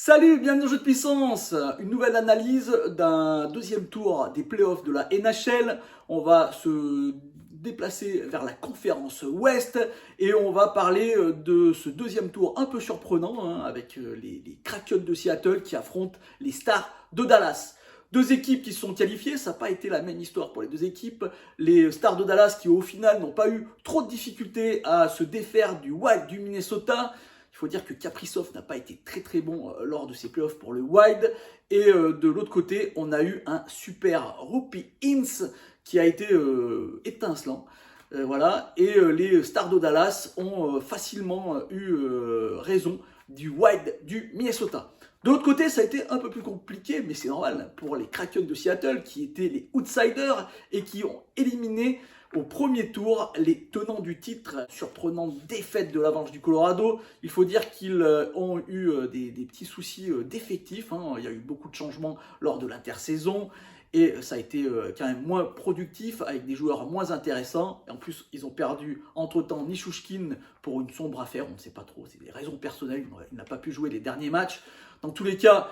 Salut, bienvenue dans Jeu de Puissance. Une nouvelle analyse d'un deuxième tour des playoffs de la NHL. On va se déplacer vers la conférence Ouest et on va parler de ce deuxième tour un peu surprenant avec les Kraken de Seattle qui affrontent les Stars de Dallas. Deux équipes qui se sont qualifiées, ça n'a pas été la même histoire pour les deux équipes. Les Stars de Dallas qui au final n'ont pas eu trop de difficultés à se défaire du Wild du Minnesota. Il faut dire que Kaprizov n'a pas été très bon lors de ses playoffs pour le Wild. Et de l'autre côté, on a eu un super Roope Hintz qui a été étincelant. Voilà. Et les Stars de Dallas ont facilement eu raison du Wild du Minnesota. De l'autre côté, ça a été un peu plus compliqué, mais c'est normal pour les Kraken de Seattle qui étaient les outsiders et qui ont éliminé au premier tour les tenants du titre. Surprenante défaite de l'Avalanche du Colorado. Il faut dire qu'ils ont eu des petits soucis d'effectifs. Il y a eu beaucoup de changements lors de l'intersaison. Et ça a été quand même moins productif avec des joueurs moins intéressants. Et en plus, ils ont perdu entre-temps Nichushkin pour une sombre affaire. On ne sait pas trop, c'est des raisons personnelles. Il n'a pas pu jouer les derniers matchs. Dans tous les cas,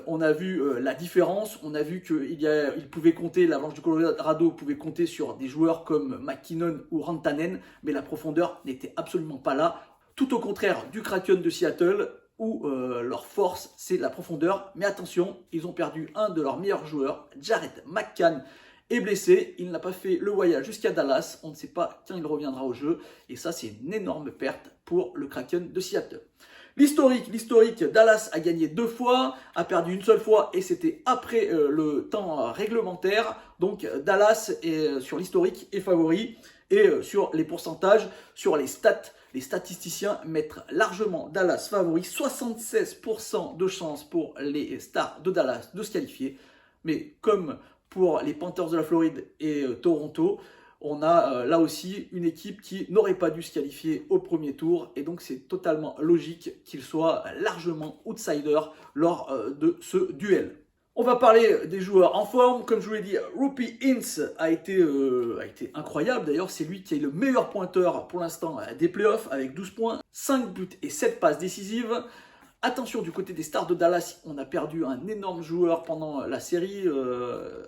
on a vu la différence. On a vu qu'il pouvait compter, l'Avalanche du Colorado pouvait compter sur des joueurs comme McKinnon ou Rantanen. Mais la profondeur n'était absolument pas là. Tout au contraire du Kraken de Seattle, où leur force, c'est la profondeur. Mais attention, ils ont perdu un de leurs meilleurs joueurs, Jared McCann, est blessé. Il n'a pas fait le voyage jusqu'à Dallas. On ne sait pas quand il reviendra au jeu. Et ça, c'est une énorme perte pour le Kraken de Seattle. L'historique, Dallas a gagné 2 fois, a perdu une seule fois et c'était après le temps réglementaire. Donc Dallas est, sur l'historique est favori et sur les pourcentages, sur les stats, les statisticiens mettent largement Dallas favori. 76% de chance pour les Stars de Dallas de se qualifier. Mais comme pour les Panthers de la Floride et Toronto, on a là aussi une équipe qui n'aurait pas dû se qualifier au premier tour. Et donc c'est totalement logique qu'ils soient largement outsiders lors de ce duel. On va parler des joueurs en forme. Comme je vous l'ai dit, Roope Hintz a été incroyable. D'ailleurs, c'est lui qui est le meilleur pointeur pour l'instant des playoffs avec 12 points, 5 buts et 7 passes décisives. Attention, du côté des Stars de Dallas, on a perdu un énorme joueur pendant la série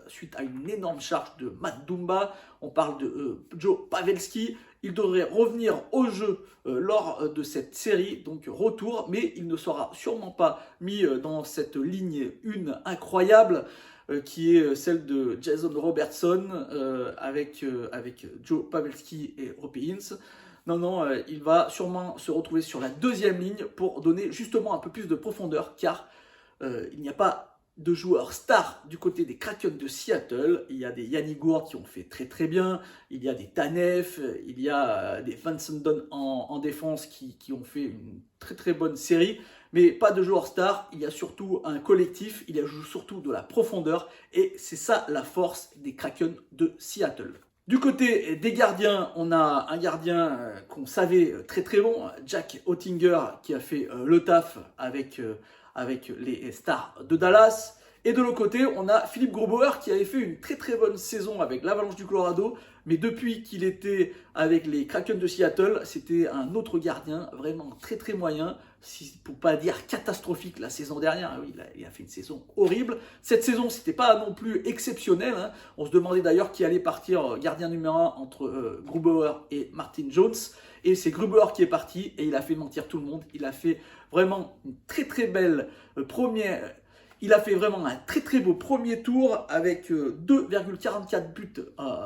suite à une énorme charge de Matt Dumba. On parle de Joe Pavelski. Il devrait revenir au jeu lors de cette série, donc retour, mais il ne sera sûrement pas mis dans cette ligne 1 incroyable qui est celle de Jason Robertson avec Joe Pavelski et Roope Hintz. Non, il va sûrement se retrouver sur la deuxième ligne pour donner justement un peu plus de profondeur, car il n'y a pas de joueurs stars du côté des Kraken de Seattle. Il y a des Yannick Gourde qui ont fait très bien, il y a des Tanev, il y a des Vincent Dunn en défense qui ont fait une très bonne série, mais pas de joueurs stars. Il y a surtout un collectif, il y a surtout de la profondeur, et c'est ça la force des Kraken de Seattle. Du côté des gardiens, on a un gardien qu'on savait très bon, Jack Oettinger, qui a fait le taf avec les Stars de Dallas. Et de l'autre côté, on a Philippe Grubauer qui avait fait une très bonne saison avec l'Avalanche du Colorado. Mais depuis qu'il était avec les Kraken de Seattle, c'était un autre gardien vraiment très moyen, pour pas dire catastrophique la saison dernière. Oui, il a fait une saison horrible. Cette saison, c'était pas non plus exceptionnel. On se demandait d'ailleurs qui allait partir gardien numéro 1 entre Grubauer et Martin Jones. Et c'est Grubauer qui est parti et il a fait mentir tout le monde. Il a fait vraiment une très belle première. Il a fait vraiment un très beau premier tour avec 2,44 buts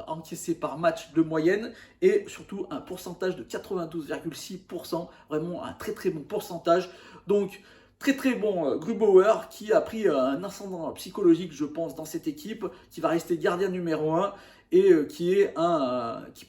encaissés par match de moyenne et surtout un pourcentage de 92,6%. Vraiment un très bon pourcentage. Donc très bon Grubauer qui a pris un ascendant psychologique, je pense, dans cette équipe, qui va rester gardien numéro 1 et qui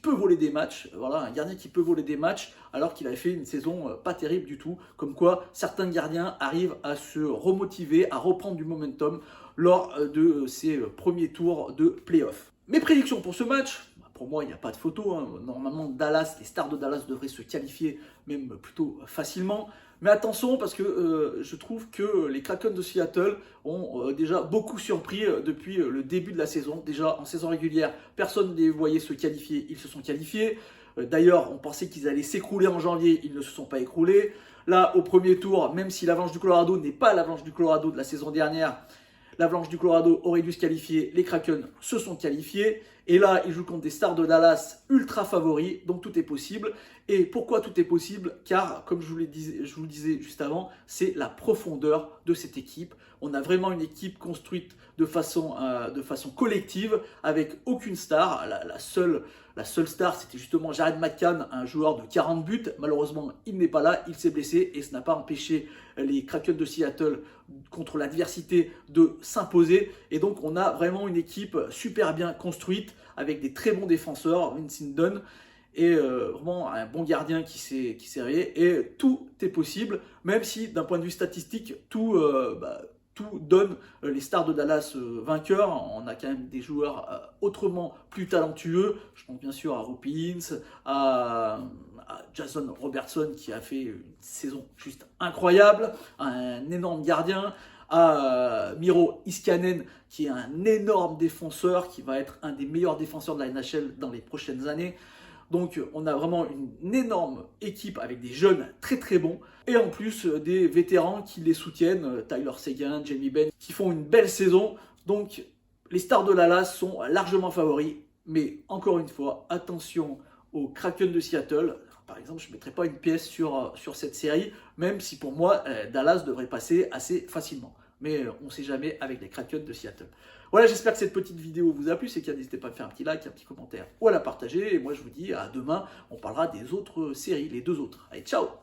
peut voler des matchs. Voilà, un gardien qui peut voler des matchs alors qu'il avait fait une saison pas terrible du tout. Comme quoi, certains gardiens arrivent à se remotiver, à reprendre du momentum lors de ces premiers tours de play-off. Mes prédictions pour ce match, pour moi, il n'y a pas de photo. Hein. Normalement, Dallas, les stars de Dallas devraient se qualifier même plutôt facilement. Mais attention, parce que je trouve que les Kraken de Seattle ont déjà beaucoup surpris depuis le début de la saison. Déjà, en saison régulière, personne ne les voyait se qualifier, ils se sont qualifiés. D'ailleurs, on pensait qu'ils allaient s'écrouler en janvier, ils ne se sont pas écroulés. Là, au premier tour, même si l'Avalanche du Colorado n'est pas l'Avalanche du Colorado de la saison dernière, l'Avalanche du Colorado aurait dû se qualifier, les Kraken se sont qualifiés. Et là, ils jouent contre des stars de Dallas ultra favoris, donc tout est possible. Et pourquoi tout est possible? Car, comme je vous le disais juste avant, c'est la profondeur de cette équipe. On a vraiment une équipe construite de façon collective, avec aucune star. La seule star, c'était justement Jared McCann, un joueur de 40 buts. Malheureusement, il n'est pas là, il s'est blessé et ça n'a pas empêché les Kraken de Seattle contre l'adversité de s'imposer. Et donc, on a vraiment une équipe super bien construite avec des très bons défenseurs, Vincent Dunn, et vraiment un bon gardien qui s'est réveillé. Et tout est possible, même si d'un point de vue statistique, tout donne les stars de Dallas vainqueurs. On a quand même des joueurs autrement plus talentueux. Je pense bien sûr à Rupins, à Jason Robertson qui a fait une saison juste incroyable, un énorme gardien, à Miro Iskanen qui est un énorme défenseur, qui va être un des meilleurs défenseurs de la NHL dans les prochaines années. Donc on a vraiment une énorme équipe avec des jeunes très très bons et en plus des vétérans qui les soutiennent, Tyler Seguin, Jamie Benn, qui font une belle saison. Donc les stars de Dallas sont largement favoris, mais encore une fois, attention aux Kraken de Seattle. Par exemple, je ne mettrai pas une pièce sur cette série, même si pour moi, Dallas devrait passer assez facilement. Mais on ne sait jamais avec les Kraken de Seattle. Voilà, j'espère que cette petite vidéo vous a plu. C'est qu'il n'hésitez pas à faire un petit like, un petit commentaire ou à la partager. Et moi, je vous dis à demain, on parlera des autres séries, les deux autres. Allez, ciao!